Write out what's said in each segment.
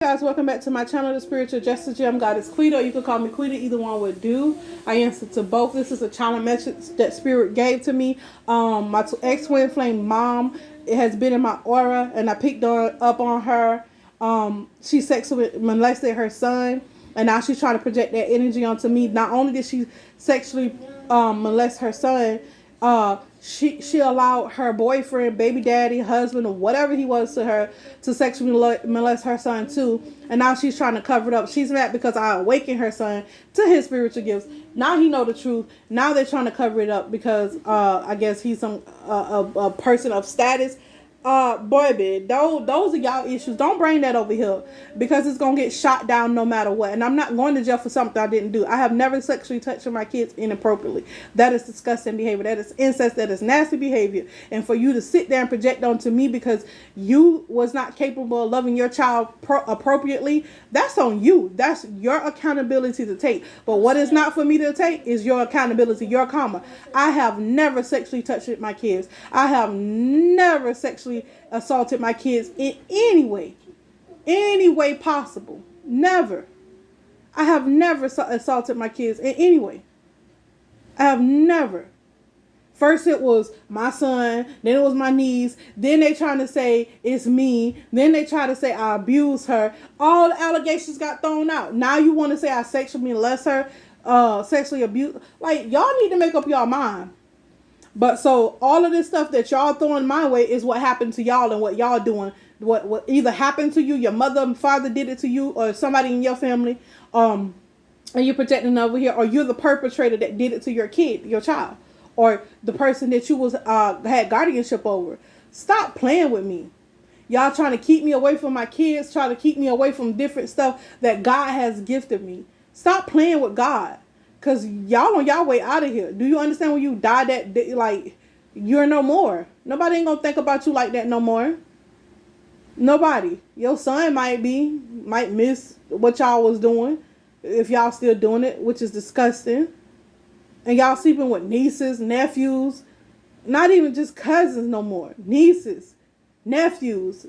Guys, welcome back to my channel, The Spiritual Justice Gem. God is Quita. You can call me Quita. Either one would do. I answer to both. This is a channel message that Spirit gave to me. My ex-twin flame mom, it has been in my aura, and I picked up on her. She sexually molested her son, and now she's trying to project that energy onto me. Not only did she sexually molest her son, she allowed her boyfriend, baby daddy, husband, or whatever he was to her to sexually molest her son too. And now she's trying to cover it up. She's mad because I awakened her son to his spiritual gifts. Now he know the truth. Now they're trying to cover it up because I guess he's a person of status. Boy, those are y'all issues. Don't bring that over here because it's gonna get shot down no matter what. And I'm not going to jail for something I didn't do. I have never sexually touched my kids inappropriately. That is disgusting behavior. That is incest. That is nasty behavior. And for you to sit there and project onto me because you was not capable of loving your child appropriately, that's on you. That's your accountability to take. But what is not for me to take is your accountability, your karma. I have never sexually touched my kids. I have never sexually assaulted my kids in any way possible. Never. I have never assaulted my kids in any way. I have never. First it was my son, then it was my niece, then they trying to say it's me, then they try to say I abused her. All the allegations got thrown out. Now you want to say I sexually molest her, sexually abuse. Like, y'all need to make up your mind. But so all of this stuff that y'all throwing my way is what happened to y'all and what y'all doing. What either happened to you, your mother and father did it to you, or somebody in your family, and you're protecting over here, or you're the perpetrator that did it to your kid, your child, or the person that you was had guardianship over. Stop playing with me. Y'all trying to keep me away from my kids, trying to keep me away from different stuff that God has gifted me. Stop playing with God. Because y'all on y'all way out of here. Do you understand when you die that, like, you're no more? Nobody ain't going to think about you like that no more. Nobody. Your son might miss what y'all was doing. If y'all still doing it, which is disgusting. And y'all sleeping with nieces, nephews. Not even just cousins no more. Nieces, nephews.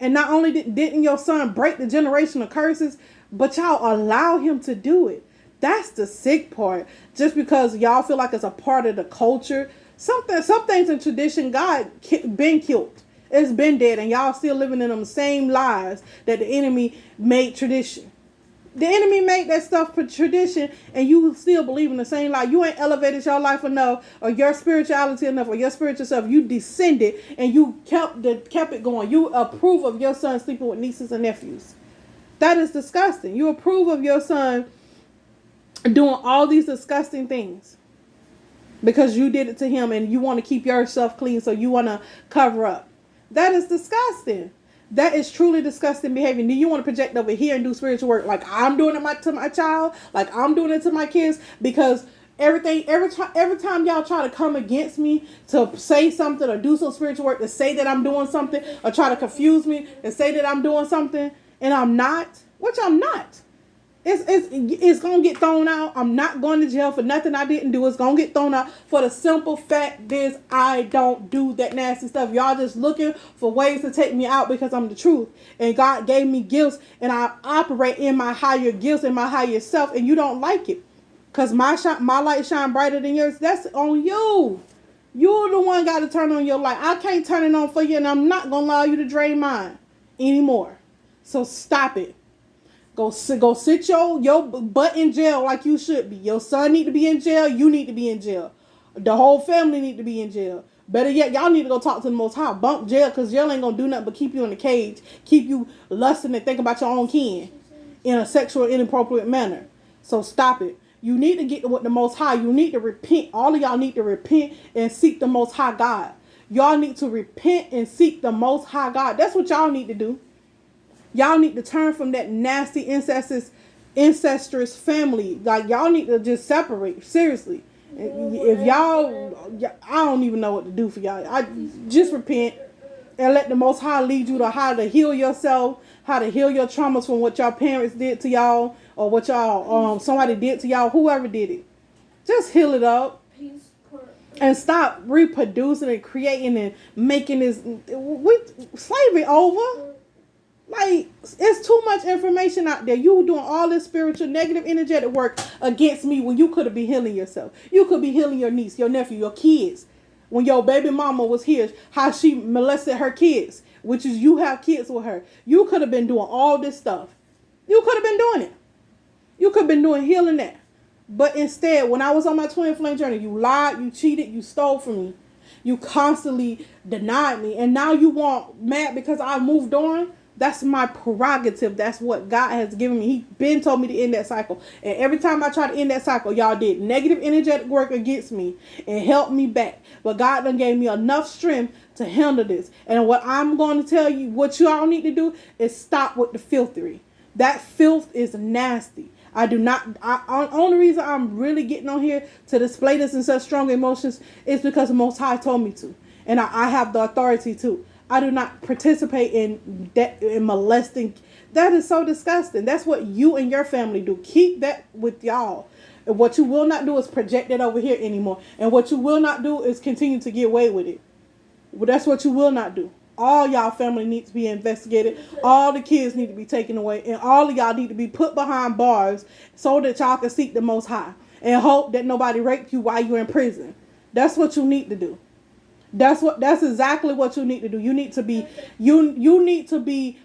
And not only didn't your son break the generational curses, but y'all allow him to do it. That's the sick part. Just because y'all feel like it's a part of the culture. Some things in tradition, God been killed. It's been dead. And y'all still living in them same lies that the enemy made tradition. The enemy made that stuff for tradition. And you still believe in the same lie. You ain't elevated your life enough. Or your spirituality enough. Or your spiritual self. You descended. And you kept it going. You approve of your son sleeping with nieces and nephews. That is disgusting. You approve of your son doing all these disgusting things because you did it to him and you want to keep yourself clean, so you want to cover up. That is disgusting. That is truly disgusting behavior. Do you want to project over here and do spiritual work like I'm doing it to my child, like I'm doing it to my kids? Because every time y'all try to come against me to say something or do some spiritual work, to say that I'm doing something, or try to confuse me and say that I'm doing something and I'm not, which I'm not. It's going to get thrown out. I'm not going to jail for nothing I didn't do. It's going to get thrown out for the simple fact is I don't do that nasty stuff. Y'all just looking for ways to take me out because I'm the truth. And God gave me gifts and I operate in my higher gifts and my higher self, and you don't like it. Because my light shine brighter than yours. That's on you. You're the one got to turn on your light. I can't turn it on for you, and I'm not going to allow you to drain mine anymore. So stop it. Go sit your butt in jail like you should be. Your son need to be in jail. You need to be in jail. The whole family need to be in jail. Better yet, y'all need to go talk to the Most High. Bump jail, because jail ain't going to do nothing but keep you in the cage. Keep you lusting and thinking about your own kin in a sexual, inappropriate manner. So stop it. You need to get with the Most High. You need to repent. All of y'all need to repent and seek the Most High God. Y'all need to repent and seek the Most High God. That's what y'all need to do. Y'all need to turn from that nasty incestuous family. Like, y'all need to just separate. Seriously. If y'all, I don't even know what to do for y'all. I just repent and let the Most High lead you to how to heal yourself, how to heal your traumas from what your parents did to y'all, or what y'all somebody did to y'all, whoever did it. Just heal it up. And stop reproducing and creating and making this. Slavery over. Like, it's too much information out there. You doing all this spiritual, negative, energetic work against me when you could have been healing yourself. You could be healing your niece, your nephew, your kids. When your baby mama was here, how she molested her kids, which is you have kids with her. You could have been doing all this stuff. You could have been doing it. You could have been doing healing that. But instead, when I was on my twin flame journey, you lied, you cheated, you stole from me. You constantly denied me. And now you want mad because I moved on. That's my prerogative. That's what God has given me. He been told me to end that cycle. And every time I try to end that cycle, y'all did negative energetic work against me and helped me back. But God done gave me enough strength to handle this. And what I'm going to tell you, what you all need to do is stop with the filthery. That filth is nasty. Only reason I'm really getting on here to display this in such strong emotions is because the Most High told me to. And I have the authority to. I do not participate in molesting. That is so disgusting. That's what you and your family do. Keep that with y'all. And what you will not do is project it over here anymore. And what you will not do is continue to get away with it. Well, that's what you will not do. All y'all family needs to be investigated. All the kids need to be taken away. And all of y'all need to be put behind bars so that y'all can seek the Most High. And hope that nobody raped you while you're in prison. That's what you need to do. That's exactly what you need to do. You need to be you need to be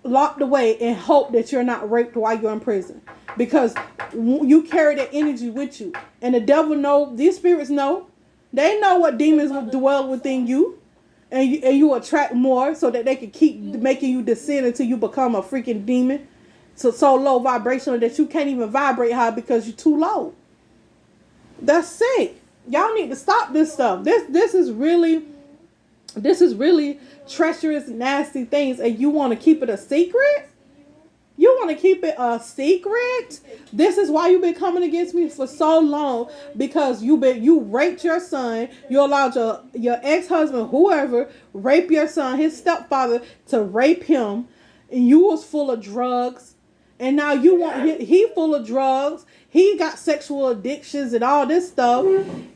locked away and hope that you're not raped while you're in prison. Because you carry that energy with you. And the devil know, these spirits know. They know what demons will dwell within you. And you attract more so that they can keep making you descend until you become a freaking demon. So low vibrational that you can't even vibrate high because you're too low. That's sick. Y'all need to stop this stuff. This is really treacherous, nasty things. And you want to keep it a secret? You want to keep it a secret? This is why you've been coming against me for so long, because you raped your son. You allowed your ex-husband, whoever, rape your son, his stepfather, to rape him, and you was full of drugs. And now you want he full of drugs. He got sexual addictions and all this stuff,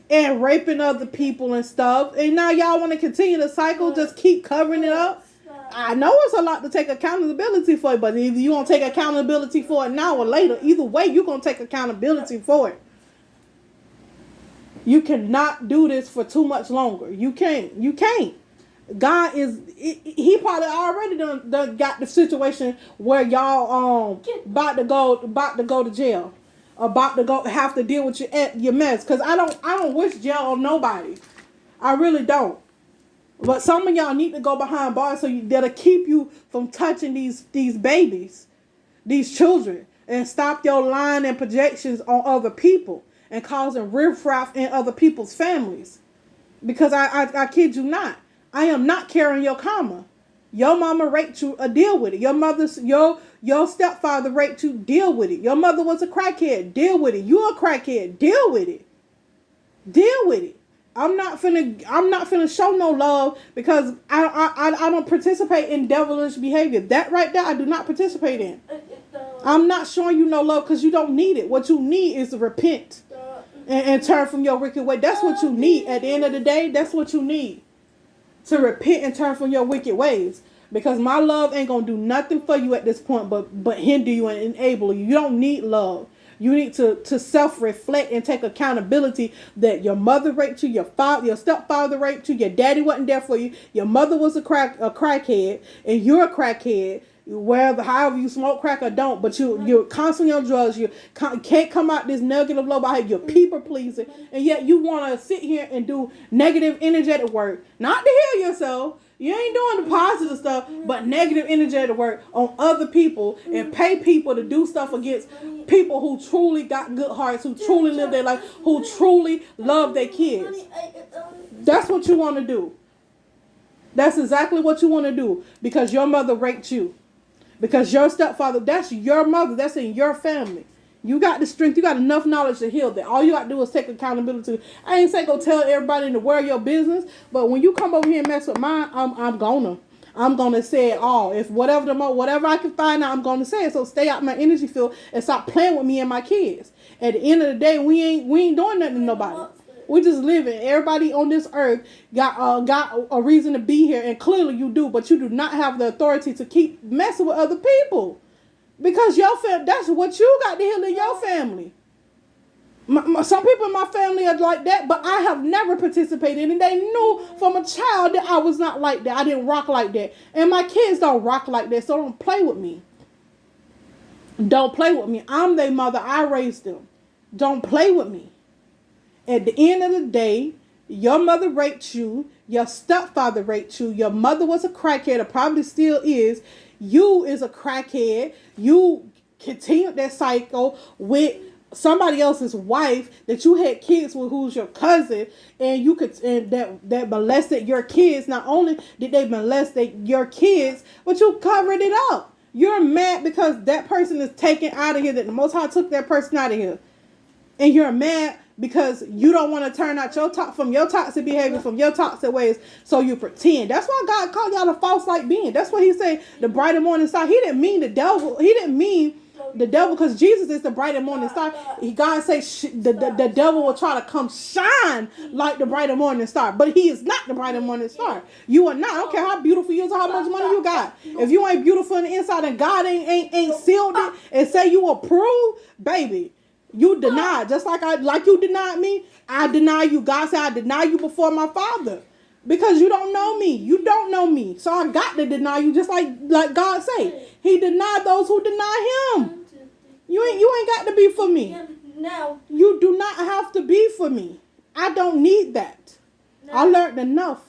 and raping other people and stuff. And now y'all want to continue the cycle, just keep covering it up. I know it's a lot to take accountability for it, but if you want to take accountability for it now or later, either way, you're going to take accountability for it. You cannot do this for too much longer. You can't. God is, he probably already done got the situation where y'all about to go to jail. About to have to deal with your mess. Because I don't wish jail on nobody. I really don't. But some of y'all need to go behind bars that'll keep you from touching these babies, these children, and stop your lying and projections on other people and causing riffraff in other people's families. Because I kid you not, I am not carrying your karma. Your mama raped you, deal with it. Your stepfather raped you, deal with it. Your mother was a crackhead, deal with it. You a crackhead, deal with it. Deal with it. I'm not finna show no love because I don't participate in devilish behavior. That right there, I do not participate in. I'm not showing you no love because you don't need it. What you need is to repent and turn from your wicked way. That's what you need. At the end of the day, that's what you need. To repent and turn from your wicked ways. Because my love ain't gonna do nothing for you at this point but hinder you and enable you. You don't need love. You need to self-reflect and take accountability that your mother raped you, your stepfather raped you, your daddy wasn't there for you, your mother was a crackhead, and you're a crackhead. However you smoke crack or don't, but you're constantly on drugs. You can't come out this negative low behavior. You're people pleasing, and yet you want to sit here and do negative energetic work, not to heal yourself. You ain't doing the positive stuff, but negative energetic work on other people and pay people to do stuff against people who truly got good hearts, who truly live their life, who truly love their kids. That's what you want to do. That's exactly what you want to do because your mother raped you. Because your stepfather, that's your mother, that's in your family. You got the strength, you got enough knowledge to heal that. All you got to do is take accountability. I ain't say go tell everybody in the world your business, but when you come over here and mess with mine, I'm gonna say it all. If whatever I can find out, I'm gonna say it. So stay out my energy field and stop playing with me and my kids. At the end of the day, we ain't doing nothing to nobody. We just living. Everybody on this earth got a reason to be here, and clearly you do, but you do not have the authority to keep messing with other people. Because that's what you got to heal in your family. Some people in my family are like that, but I have never participated, and they knew from a child that I was not like that. I didn't rock like that. And my kids don't rock like that, so don't play with me. Don't play with me. I'm their mother. I raised them. Don't play with me. At the end of the day, your mother raped you. Your stepfather raped you. Your mother was a crackhead, or probably still is. You is a crackhead. You continued that cycle with somebody else's wife that you had kids with, who's your cousin, and that molested your kids. Not only did they molest your kids, but you covered it up. You're mad because that person is taken out of here, that the Most High took that person out of here. And you're mad because you don't want to turn out from your toxic behavior, from your toxic ways, so you pretend. That's why God called y'all a false light being. That's what he said, the bright and morning star. He didn't mean the devil. He didn't mean the devil, because Jesus is the bright and morning star. God says the devil will try to come shine like the bright and morning star, but he is not the bright and morning star. You are not. I don't care how beautiful you is or how much money you got. If you ain't beautiful on the inside and God ain't sealed it and say you approve, baby, you deny. Just like you denied me, I deny you. God said I deny you before my Father. Because you don't know me. You don't know me. So I got to deny you, just like God say. He denied those who deny him. You ain't got to be for me. No. You do not have to be for me. I don't need that. No. I learned enough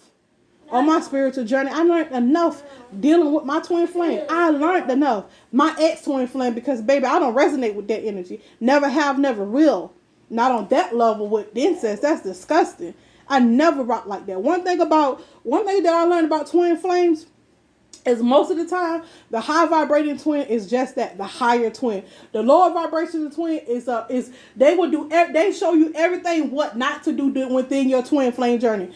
on my spiritual journey. I learned enough dealing with my twin flame. I learned enough. My ex-twin flame, because baby, I don't resonate with that energy. Never have, never will. Not on that level with incest. That's disgusting. I never rock like that. One thing that I learned about twin flames is most of the time the high vibrating twin is just that, the higher twin. The lower vibration twin is they show you everything what not to do within your twin flame journey.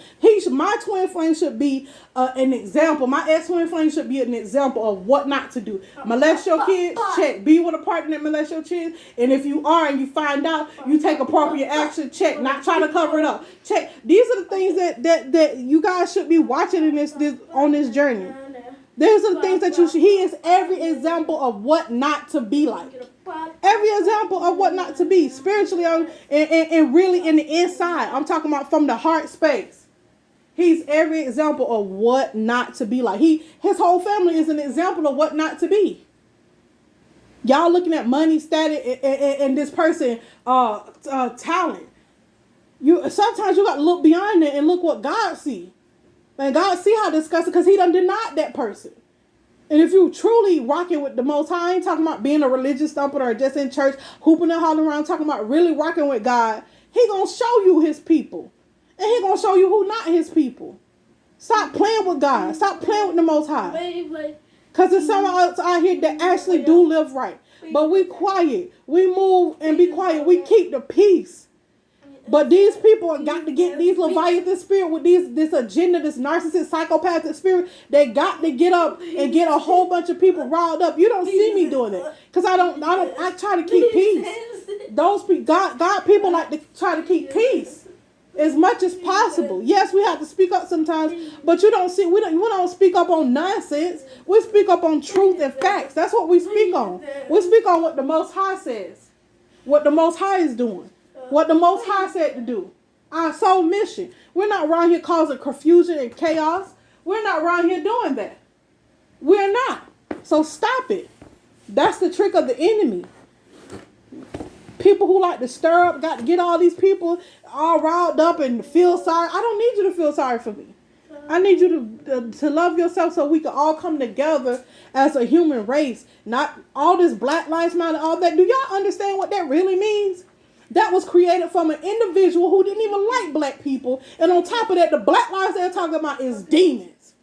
My twin flame should be an example. My ex twin flame should be an example of what not to do. Molest your kids, check. Be with a partner that molest your kids, and if you are and you find out, you take appropriate action, check. Not try to cover it up, check. These are the things that you guys should be watching in this on this journey. These are the things that he is every example of what not to be like. Every example of what not to be spiritually and really in the inside. I'm talking about from the heart space. He's every example of what not to be like. His whole family is an example of what not to be. Y'all looking at money, status, and this person talent. Sometimes you got to look beyond it and look what God sees. And God see how disgusting, because he done denied that person. And if you truly rocking with the Most High, I ain't talking about being a religious stumper or just in church, hooping and hollering around, talking about really rocking with God, he gonna show you his people. And he gonna show you who not his people. Stop playing with God. Stop playing with the Most High. Because there's someone else out here that actually do live right. But we quiet. We move and be quiet. We keep the peace. But these people got to get these Leviathan spirit with this agenda, this narcissist, psychopathic spirit. They got to get up and get a whole bunch of people riled up. You don't see me doing it, because I try to keep peace. Those God people like to try to keep peace as much as possible. Yes, we have to speak up sometimes, but we don't speak up on nonsense. We speak up on truth and facts. That's what we speak on. We speak on what the Most High says, what the Most High is doing. What the Most High said to do. Our sole mission. We're not around here causing confusion and chaos. We're not around here doing that. We're not. So stop it. That's the trick of the enemy. People who like to stir up, got to get all these people all riled up and feel sorry. I don't need you to feel sorry for me. I need you to love yourself so we can all come together as a human race. Not all this Black Lives Matter, all that. Do y'all understand what that really means? That was created from an individual who didn't even like black people. And on top of that, the black lives they're talking about is demons.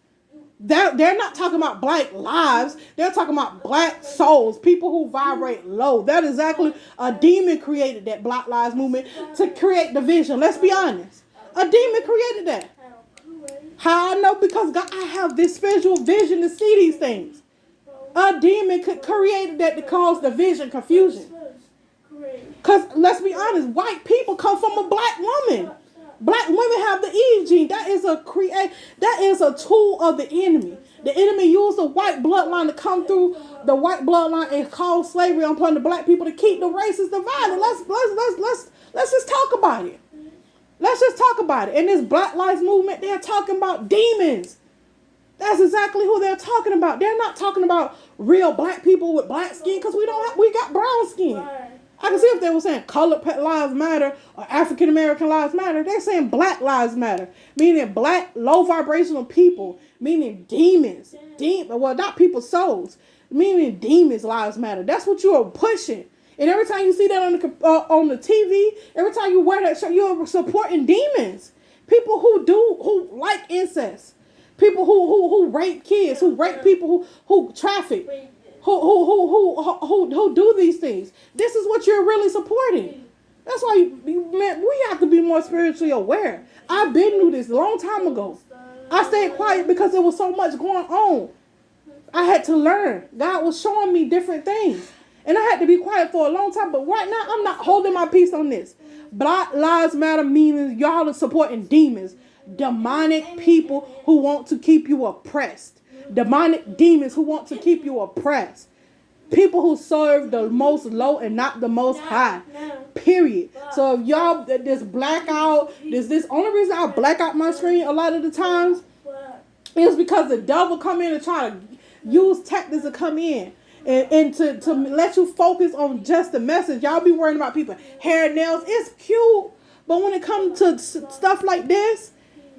They're not talking about black lives. They're talking about black souls, people who vibrate low. That is exactly a demon created that Black Lives Movement to create division. Let's be honest. A demon created that. How I know? Because God, I have this spiritual vision to see these things. A demon could create that to cause division, confusion. Because let's be honest, white people come from a black woman. Black women have the Eve gene. That is a tool of the enemy. The enemy used the white bloodline to come through the white bloodline and cause slavery upon the black people to keep the races divided. Let's just talk about it. Let's just talk about it. In this Black Lives Movement, they're talking about demons. That's exactly who they're talking about. They're not talking about real black people with black skin because we got brown skin. I can see if they were saying colored lives matter or African American lives matter. They're saying Black lives matter, meaning black low vibrational people, meaning demons. Well, not people's souls, meaning demons lives matter. That's what you are pushing. And every time you see that on the TV, every time you wear that shirt, you're supporting demons. People who like incest. People who rape kids, who rape people, who traffic, who do these things. This is what you're really supporting. That's why, man, we have to be more spiritually aware. I've been through this a long time ago. I stayed quiet because there was so much going on. I had to learn. God was showing me different things. And I had to be quiet for a long time. But right now, I'm not holding my peace on this. Black Lives Matter means y'all are supporting demons. Demonic people who want to keep you oppressed. Demonic demons who want to keep you oppressed. People who serve the most low and not the most high. Period. So if y'all, this blackout, this only reason I black out my screen a lot of the times is because the devil come in and try to use tactics to come in. And to let you focus on just the message. Y'all be worrying about people hair, nails. It's cute. But when it comes to stuff like this,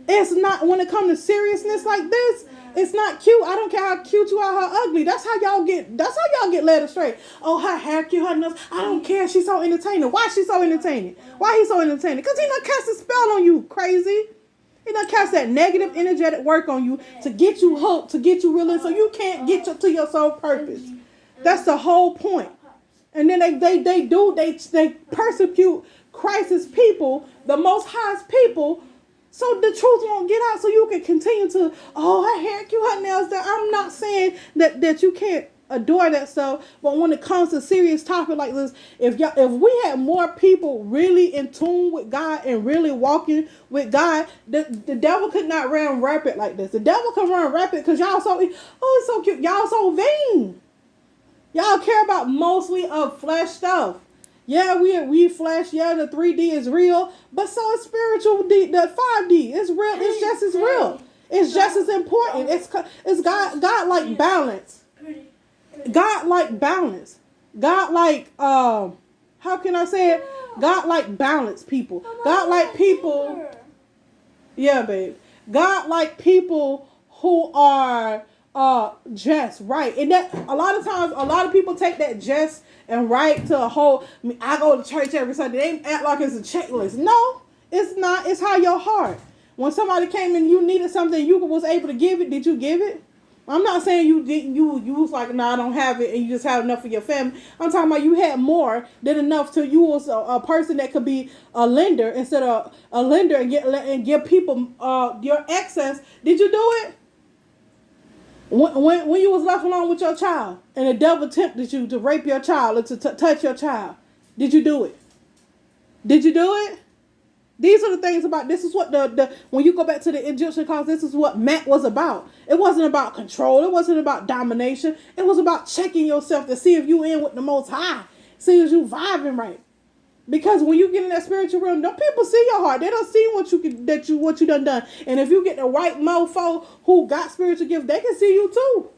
it's not. When it comes to seriousness like this, it's not cute. I don't care how cute you are, how ugly. That's how y'all get led astray. Oh, her hair cute, her nails. I don't care. She's so entertaining. Why she so entertaining? Why he so entertaining? Because he done cast a spell on you, crazy. He done cast that negative, energetic work on you to get you hooked, to get you real, so you can't get to your soul purpose. That's the whole point. And then they persecute Christ's people, the Most High's people, so the truth won't get out, so you can continue to, oh, her hair cute, her nails done. I'm not saying that you can't adore that stuff, but when it comes to serious topic like this, if we had more people really in tune with God and really walking with God, the devil could not run rapid like this. The devil can run rapid because y'all it's so cute. Y'all so vain. Y'all care about mostly of flesh stuff. Yeah, we flesh. Yeah, the 3D is real, but so is spiritual. The 5D is real. It's just as real. It's just as important. It's God like balance. God like balance. God like how can I say it? God like balance people. God like people. Yeah, babe. God like people who are just right. And that a lot of times, a lot of people take that just and right to a whole. I go to church every Sunday. They act like it's a checklist. No, it's not. It's how your heart. When somebody came and you needed something, you was able to give it. Did you give it? I'm not saying you didn't. You was like, no, I don't have it, and you just have enough for your family. I'm talking about you had more than enough to you was a person that could be a lender instead of a lender and give people your excess. Did you do it? When you was left alone with your child and the devil tempted you to rape your child or to touch your child, did you do it? Did you do it? These are the things about, this is what the when you go back to the Egyptian cause, this is what Matt was about. It wasn't about control. It wasn't about domination. It was about checking yourself to see if you in with the Most High. See if you vibing right. Because when you get in that spiritual realm, don't people see your heart. They don't see what you done. And if you get the right mofo who got spiritual gifts, they can see you too.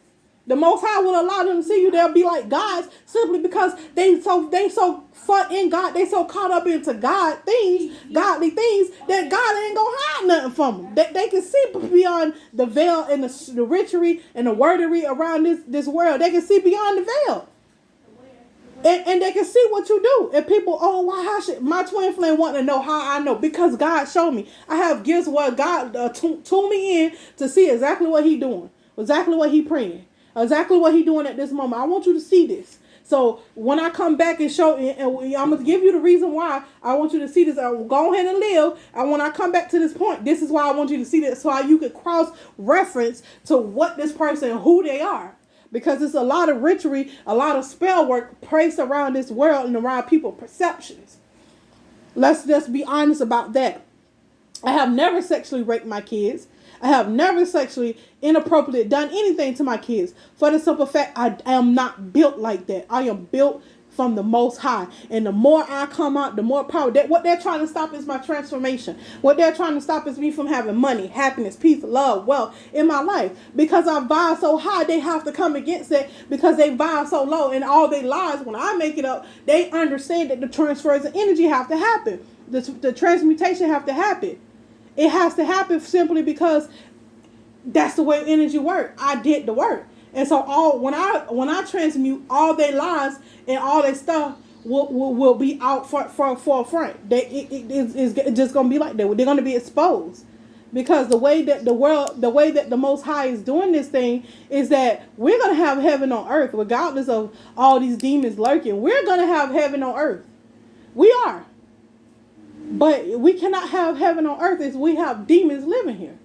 The Most High will allow them to see you. They'll be like gods simply because they so far in God. They so caught up into God things, godly things, that God ain't gonna hide nothing from them. They can see beyond the veil and the ritual and the wordery around this world. They can see beyond the veil. And they can see what you do. And people, how should my twin flame want to know how I know? Because God showed me. I have gifts where God tuned me in to see exactly what he doing. Exactly what he praying. Exactly what he doing at this moment. I want you to see this. So when I come back and show, and I'm going to give you the reason why I want you to see this. Go ahead and live. And when I come back to this point, this is why I want you to see this. So you can cross-reference to what this person, who they are. Because it's a lot of ritual, a lot of spell work placed around this world and around people's perceptions. Let's just be honest about that. I have never sexually raped my kids. I have never sexually inappropriately done anything to my kids. For the simple fact, I am not built like that. I am built from the Most High. And the more I come out, the more power. What they're trying to stop is my transformation. What they're trying to stop is me from having money, happiness, peace, love, wealth in my life. Because I vibe so high, they have to come against it because they vibe so low. And all their lives, when I make it up, they understand that the transfers of energy have to happen. The transmutation have to happen. It has to happen simply because that's the way energy works. I did the work. And so when I transmute, all their lies and all their stuff will be out for front. It's just gonna be like that. They're gonna be exposed. Because the way that the Most High is doing this thing is that we're gonna have heaven on earth, regardless of all these demons lurking. We're gonna have heaven on earth. We are. But we cannot have heaven on earth if we have demons living here.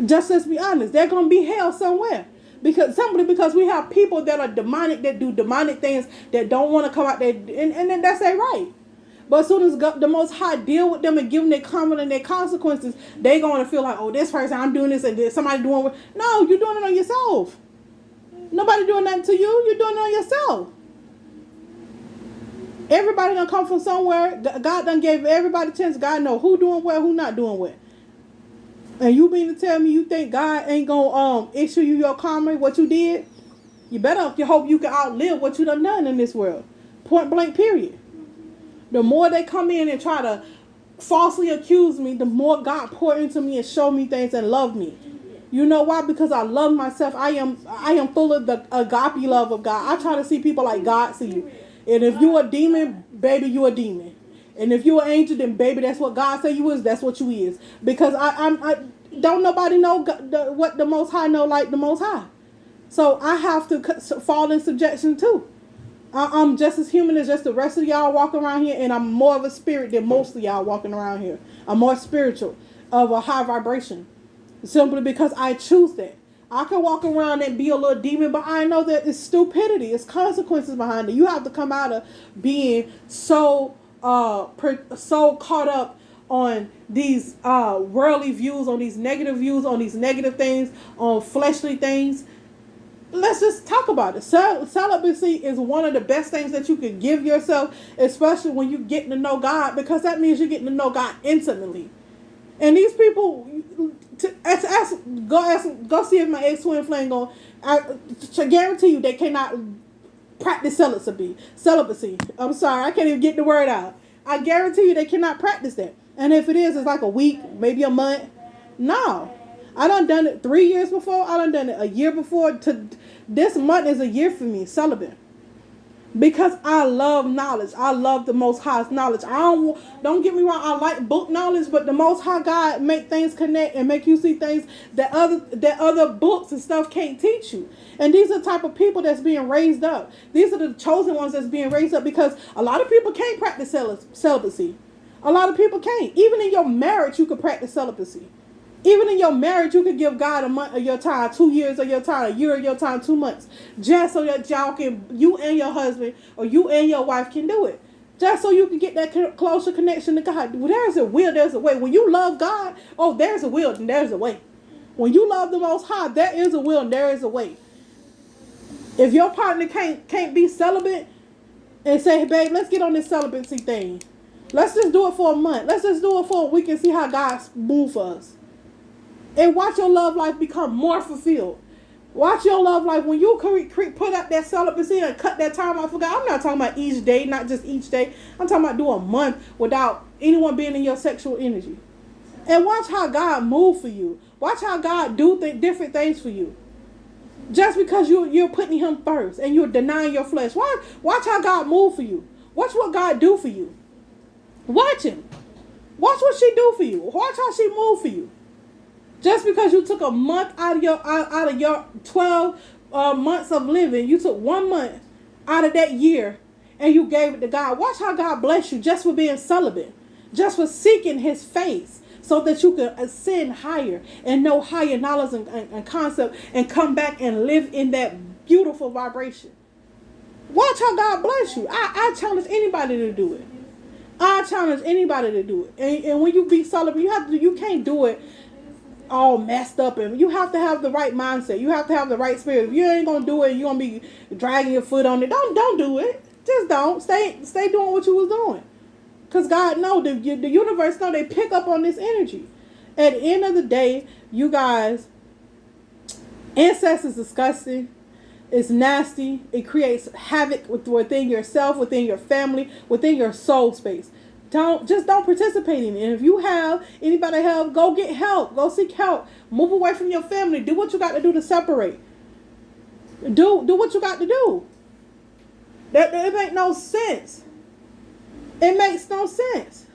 Just let's be honest. There's going to be hell somewhere. Because we have people that are demonic, that do demonic things, that don't want to come out there. And that's their right. But as soon as the Most High deal with them and give them their karma and their consequences, they're going to feel like, oh, this person, I'm doing this, and somebody doing it. No, you're doing it on yourself. Nobody doing nothing to you. You're doing it on yourself. Everybody gonna come from somewhere. God done gave everybody a chance. God know who doing well, who not doing well. And you mean to tell me you think God ain't gonna issue you your karma, what you did? You better hope you can outlive what you done in this world. Point blank, period. The more they come in and try to falsely accuse me, the more God pour into me and show me things and love me. You know why? Because I love myself. I am full of the agape love of God. I try to see people like God see you. And if you a demon, baby, you a demon. And if you an angel, then baby, that's what God say you is. That's what you is. Because I don't nobody know what the Most High know like the Most High. So I have to fall in subjection too. I'm just as human as just the rest of y'all walking around here, and I'm more of a spirit than most of y'all walking around here. I'm more spiritual, of a high vibration, simply because I choose that. I can walk around and be a little demon, but I know that it's stupidity. It's consequences behind it. You have to come out of being so caught up on these worldly views, on these negative views, on these negative things, on fleshly things. Let's just talk about it. Celibacy is one of the best things that you can give yourself, especially when you're getting to know God, because that means you're getting to know God intimately. And these people, go see if my ex-twin flame going. To guarantee you, they cannot practice celibacy. I'm sorry, I can't even get the word out. I guarantee you, they cannot practice that. And if it is, it's like a week, maybe a month. No, I done it 3 years before. I done it a year before. This month is a year for me, celibate. Because I love knowledge. I love the Most High's knowledge. Don't get me wrong, I like book knowledge, but the Most High God make things connect and make you see things that other books and stuff can't teach you. And these are the type of people that's being raised up. These are the chosen ones that's being raised up, because a lot of people can't practice celibacy. A lot of people can't. Even in your marriage, you can practice celibacy. Even in your marriage, you could give God a month of your time, 2 years of your time, a year of your time, 2 months. Just so that you and your husband or you and your wife can do it. Just so you can get that closer connection to God. Well, there's a will, there's a way. When you love God, there's a will and there's a way. When you love the Most High, there is a will and there is a way. If your partner can't be celibate and say, hey, babe, let's get on this celibacy thing. Let's just do it for a month. Let's just do it for a week and see how God moves for us. And watch your love life become more fulfilled. Watch your love life when you put up that celibacy and cut that time off. I'm not talking about each day, not just each day. I'm talking about do a month without anyone being in your sexual energy. And watch how God move for you. Watch how God do different things for you. Just because you're putting Him first and you're denying your flesh. Watch how God move for you. Watch what God do for you. Watch Him. Watch what she do for you. Watch how she move for you. Just because you took a month out of your 12 months of living, you took 1 month out of that year and you gave it to God. Watch how God bless you just for being celibate, just for seeking His face, so that you can ascend higher and know higher knowledge and concept and come back and live in that beautiful vibration. Watch how God bless you. I challenge anybody to do it. I challenge anybody to do it. And when you be celibate, you can't do it all messed up, and you have to have the right mindset. You have to have the right spirit. If you ain't gonna do it, you're gonna be dragging your foot on it. Don't do it. Just don't stay doing what you was doing. Cause God know the universe know they pick up on this energy. At the end of the day, you guys, incest is disgusting. It's nasty. It creates havoc within yourself, within your family, within your soul space. Don't participate in it. And if you have anybody help, go get help. Go seek help. Move away from your family. Do what you got to do to separate. Do what you got to do. That it make no sense. It makes no sense.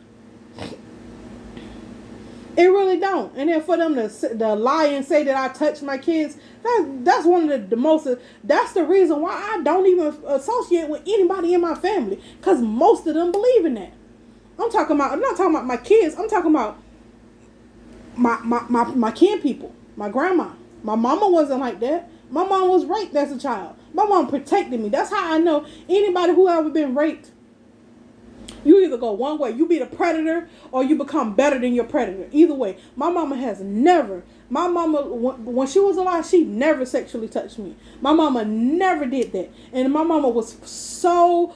It really don't. And then for them to lie and say that I touched my kids, that's one of the most. That's the reason why I don't even associate with anybody in my family, because most of them believe in that. I'm not talking about my kids. I'm talking about my kin people, my grandma. My mama wasn't like that. My mom was raped as a child. My mom protected me. That's how I know anybody who ever been raped. You either go one way, you be the predator, or you become better than your predator. Either way, my mama when she was alive, she never sexually touched me. My mama never did that. And my mama was so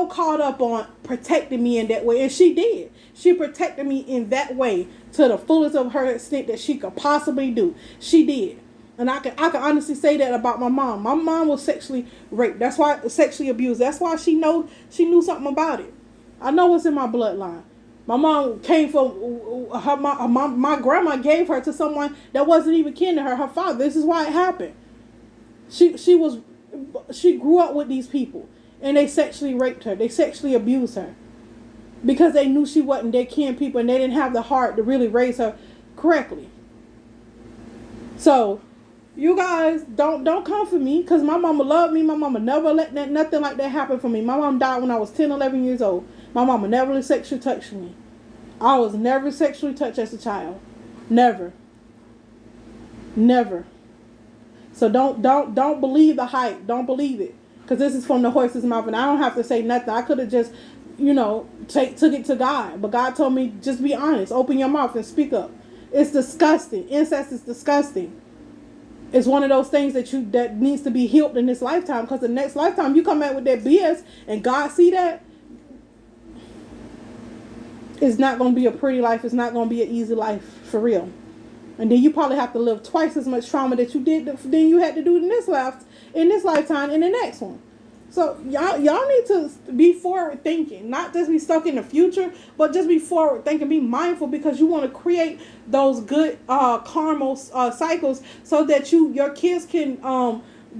caught up on protecting me in that way. And she did. She protected me in that way to the fullest of her extent that she could possibly do. She did. And I can honestly say that about my mom. My mom was sexually raped. That's why sexually abused. That's why she knew something about it. I know what's in my bloodline. My mom came from my grandma gave her to someone that wasn't even kin to her. Her father. This is why it happened. She grew up with these people, and they sexually raped her. They sexually abused her because they knew she wasn't their kin people, and they didn't have the heart to really raise her correctly. So, you guys don't come for me, because my mama loved me. My mama never let nothing like that happen for me. My mom died when I was 10, 11 years old. My mama never sexually touched me. I was never sexually touched as a child. Never. So don't believe the hype. Don't believe it, because this is from the horse's mouth, and I don't have to say nothing. I could have just, took it to God, but God told me just be honest. Open your mouth and speak up. It's disgusting. Incest is disgusting. It's one of those things that needs to be healed in this lifetime, because the next lifetime you come out with that BS and God see that, it's not going to be a pretty life. It's not going to be an easy life for real. And then you probably have to live twice as much trauma that you did than you had to do in this lifetime and the next one. So y'all need to be forward thinking, not just be stuck in the future, but just be forward thinking, be mindful, because you want to create those good karma cycles so that your kids can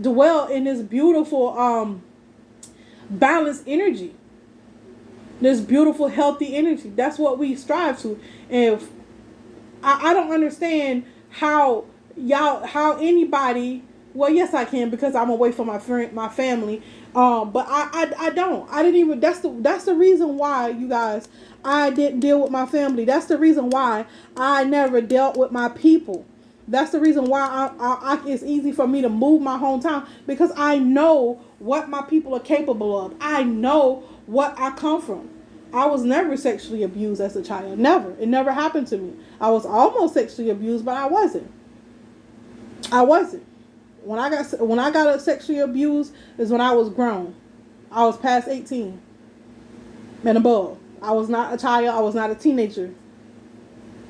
dwell in this beautiful balanced energy. This beautiful, healthy energy. That's what we strive to. And I don't understand how anybody. Well, yes, I can, because I'm away from my family. But I don't. I didn't even. That's the reason why, you guys, I didn't deal with my family. That's the reason why I never dealt with my people. That's the reason why it's easy for me to move my hometown, because I know what my people are capable of. I know what I come from. I was never sexually abused as a child. Never. It never happened to me. I was almost sexually abused, but I wasn't. When I got sexually abused is when I was grown. I was past 18 and above. I was not a child. I was not a teenager.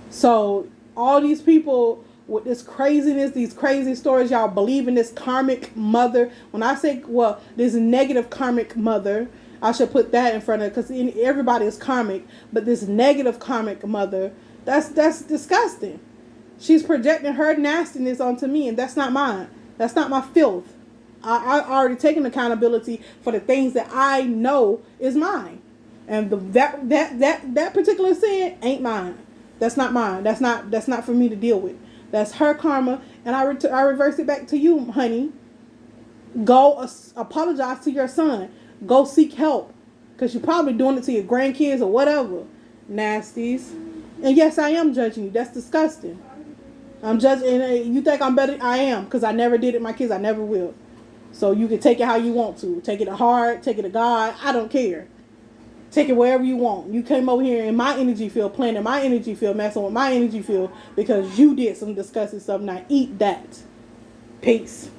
So all these people with this craziness, these crazy stories, y'all believe in this karmic mother. When I say, this negative karmic mother, I should put that in front of it, because everybody is karmic, but this negative karmic mother, that's disgusting. She's projecting her nastiness onto me, and that's not mine. That's not my filth. I already taken accountability for the things that I know is mine, and that particular sin ain't mine. That's not mine. That's not for me to deal with. That's her karma, and I reverse it back to you, honey. Go apologize to your son. Go seek help, because you're probably doing it to your grandkids or whatever. Nasties. And yes, I am judging you. That's disgusting. I'm judging. And you think I'm better? I am, because I never did it to my kids. I never will. So you can take it how you want to. Take it to heart. Take it to God. I don't care. Take it wherever you want. You came over here in my energy field, playing in my energy field, messing with my energy field because you did some disgusting stuff. Now eat that. Peace.